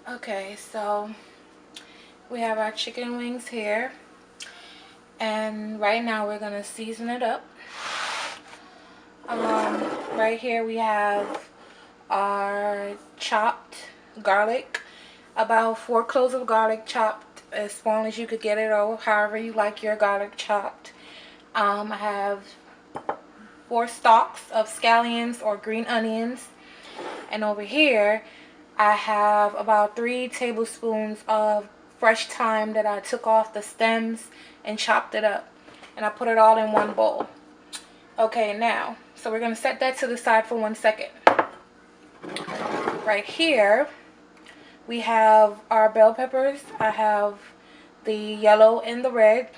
Okay, so we have our chicken wings here, and right now we're gonna season it up. Right here we have our chopped garlic, about 4 cloves of garlic chopped as small as you could get it, or however you like your garlic chopped. I have 4 stalks of scallions or green onions, and over here I have about 3 tablespoons of fresh thyme that I took off the stems and chopped it up, and I put it all in one bowl. Okay, now, so we're going to set that to the side for 1 second. Right here, we have our bell peppers. I have the yellow and the red.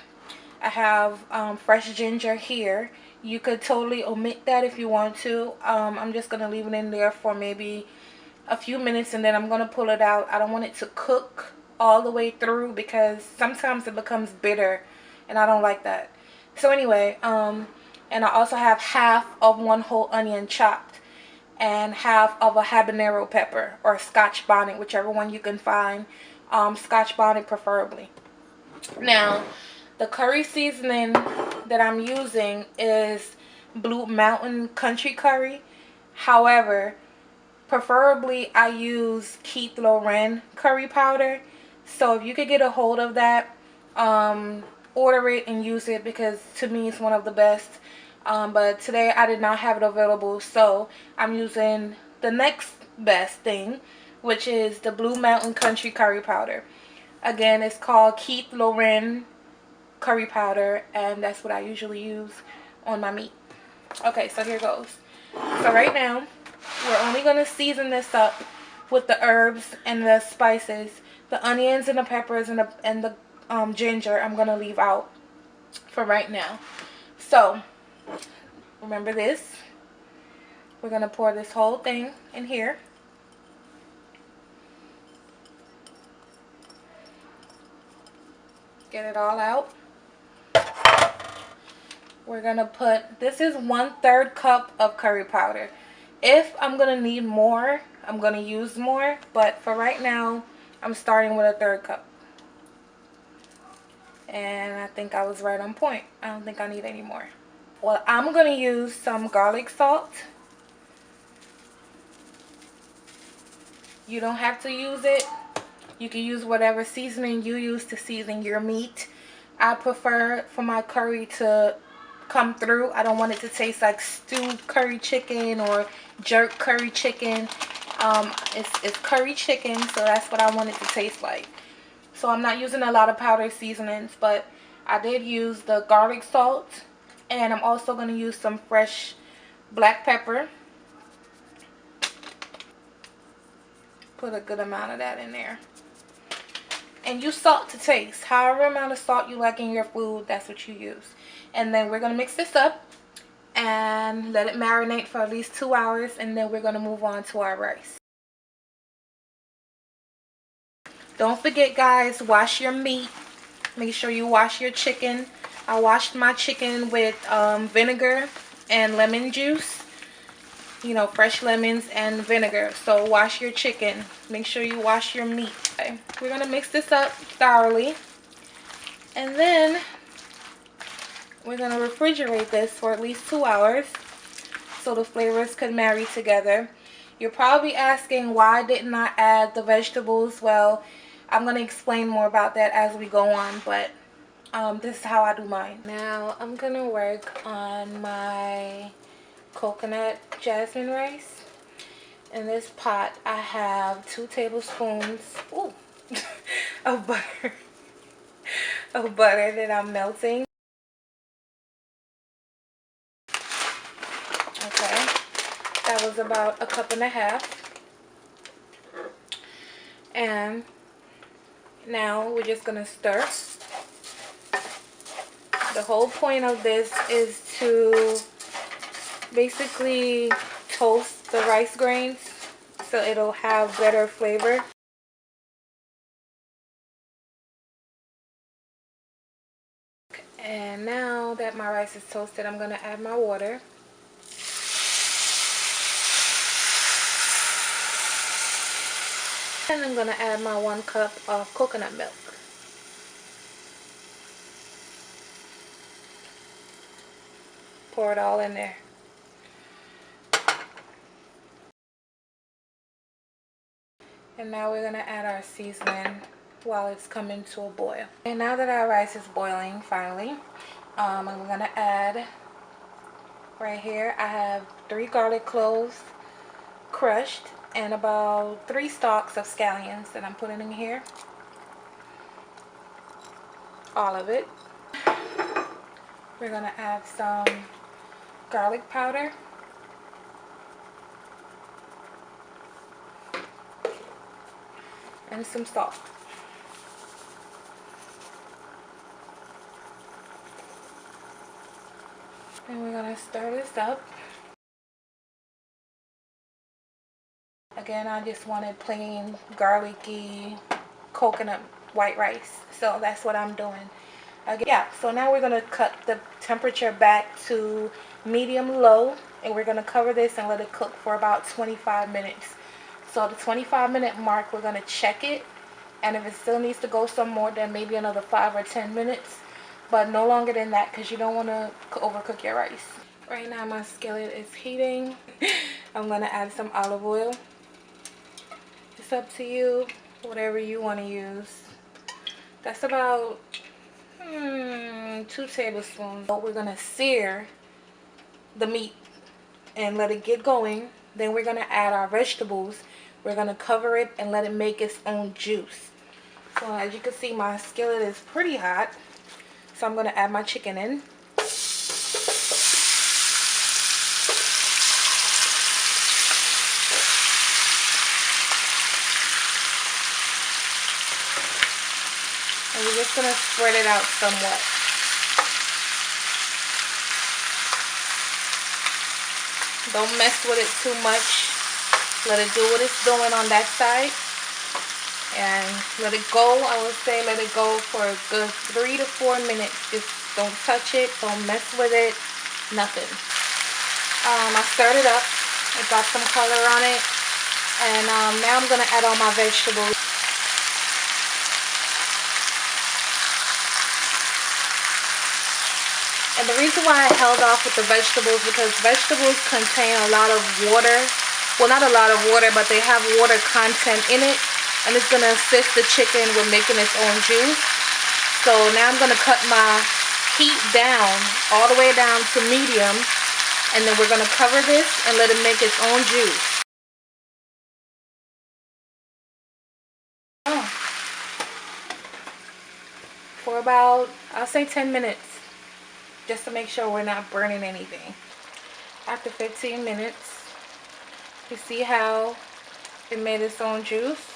I have fresh ginger here. You could totally omit that if you want to. I'm just going to leave it in there for maybe a few minutes, and then I'm going to pull it out. I don't want it to cook all the way through because sometimes it becomes bitter, and I don't like that. So anyway, and I also have half of 1 whole onion chopped, and half of a habanero pepper or scotch bonnet, whichever one you can find. Scotch bonnet preferably. Now, the curry seasoning that I'm using is Blue Mountain Country Curry. However, preferably I use Keith Loren curry powder. So if you could get a hold of that, order it and use it, because to me it's one of the best. But today I did not have it available, so I'm using the next best thing, which is the Blue Mountain Country Curry Powder. Again, it's called Keith Loren curry powder, and that's what I usually use on my meat. Okay, so here goes. So right now, we're only going to season this up with the herbs and the spices. The onions and the peppers and the ginger I'm going to leave out for right now. So, remember this. We're going to pour this whole thing in here. Get it all out. We're going to put, this is 1/3 cup of curry powder. If I'm going to need more, I'm going to use more. But for right now, I'm starting with a 1/3 cup. And I think I was right on point. I don't think I need any more. Well, I'm going to use some garlic salt. You don't have to use it. You can use whatever seasoning you use to season your meat. I prefer for my curry to come through. I don't want it to taste like stewed curry chicken or jerk curry chicken. It's curry chicken, so that's what I want it to taste like. So I'm not using a lot of powder seasonings, but I did use the garlic salt, and I'm also going to use some fresh black pepper. Put a good amount of that in there. And you salt to taste. However amount of salt you like in your food, that's what you use. And then we're going to mix this up and let it marinate for at least 2 hours, and then we're going to move on to our rice. Don't forget, guys, wash your meat. Make sure you wash your chicken. I washed my chicken with vinegar and lemon juice. You know, fresh lemons and vinegar. So wash your chicken. Make sure you wash your meat. Okay. We're going to mix this up thoroughly. And then we're going to refrigerate this for at least 2 hours so the flavors could marry together. You're probably asking, why didn't I add the vegetables? Well, I'm going to explain more about that as we go on, but this is how I do mine. Now I'm going to work on my coconut jasmine rice. In this pot I have 2 tablespoons ooh, of butter that I'm melting. Okay, that was about 1.5 cups. And now we're just gonna stir. The whole point of this is to basically toast the rice grains so it'll have better flavor. And now that my rice is toasted, I'm gonna add my water. And I'm going to add my 1 cup of coconut milk. Pour it all in there. And now we're going to add our seasoning while it's coming to a boil. And now that our rice is boiling finally, I'm going to add right here, I have 3 garlic cloves crushed and about 3 stalks of scallions that I'm putting in here. All of it. We're going to add some garlic powder. And some salt. And we're going to stir this up. Again, I just wanted plain garlicky coconut white rice. So that's what I'm doing. Again, yeah, so now we're going to cut the temperature back to medium low. And we're going to cover this and let it cook for about 25 minutes. So at the 25-minute mark, we're going to check it. And if it still needs to go some more, then maybe another 5 or 10 minutes. But no longer than that, because you don't want to overcook your rice. Right now my skillet is heating. I'm going to add some olive oil. It's up to you, whatever you want to use. That's about 2 tablespoons. We're going to sear the meat and let it get going. Then we're going to add our vegetables. We're going to cover it and let it make its own juice. So as you can see, my skillet is pretty hot. So I'm going to add my chicken in. And we're just going to spread it out somewhat. Don't mess with it too much. Let it do what it's doing on that side. And let it go. I would say let it go for a good 3 to 4 minutes. Just don't touch it. Don't mess with it. Nothing. I stirred it up. It got some color on it. And now I'm going to add all my vegetables. And the reason why I held off with the vegetables, because vegetables contain a lot of water. Well, not a lot of water, but they have water content in it. And it's going to assist the chicken with making its own juice. So now I'm going to cut my heat down, all the way down to medium. And then we're going to cover this and let it make its own juice. For about, I'll say 10 minutes. Just to make sure we're not burning anything. After 15 minutes, you see how it made its own juice?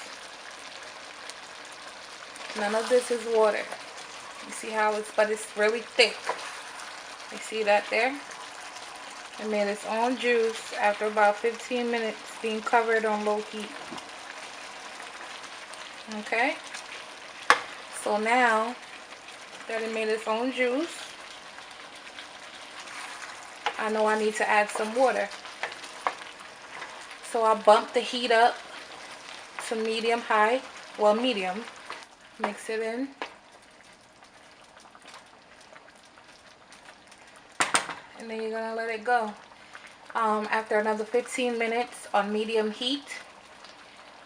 None of this is water. You see how but it's really thick. You see that there? It made its own juice after about 15 minutes being covered on low heat. Okay? So now that it made its own juice, I know I need to add some water. So I bump the heat up to medium high. Well, medium. Mix it in. And then you're going to let it go. After another 15 minutes on medium heat,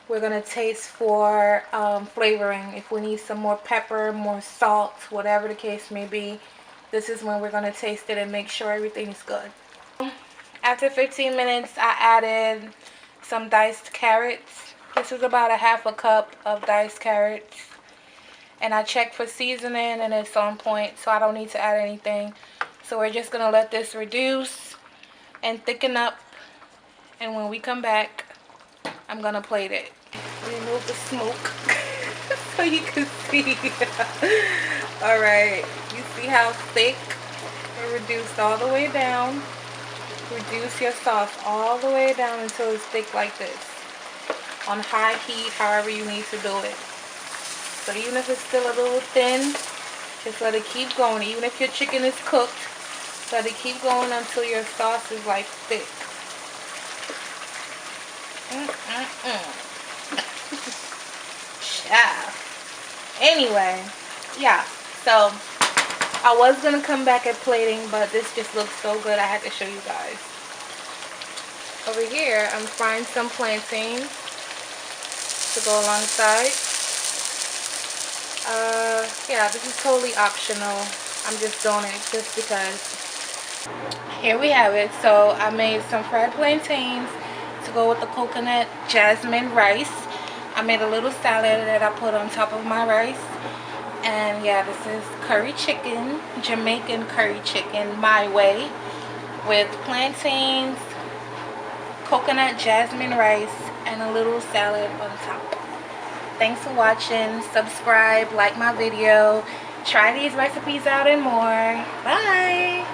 we're going to taste for flavoring. If we need some more pepper, more salt, whatever the case may be, this is when we're going to taste it and make sure everything's good. After 15 minutes, I added some diced carrots. This is about a half a cup of diced carrots. And I checked for seasoning and it's on point, so I don't need to add anything. So we're just going to let this reduce and thicken up. And when we come back, I'm going to plate it. Remove the smoke so you can see. Alright, you see how thick it reduced all the way down. Reduce your sauce all the way down until it's thick like this. On high heat, however you need to do it. So even if it's still a little thin, just let it keep going. Even if your chicken is cooked, let it keep going until your sauce is like thick. Anyway, yeah, so I was gonna come back at plating, but this just looks so good I had to show you guys. Over here I'm frying some plantains to go alongside. Yeah, this is totally optional. I'm just doing it just because. Here we have it. So I made some fried plantains to go with the coconut jasmine rice. I made a little salad that I put on top of my rice. And yeah, this is curry chicken, Jamaican curry chicken, my way, with plantains, coconut jasmine rice, and a little salad on top. Thanks for watching. Subscribe, like my video, try these recipes out and more. Bye.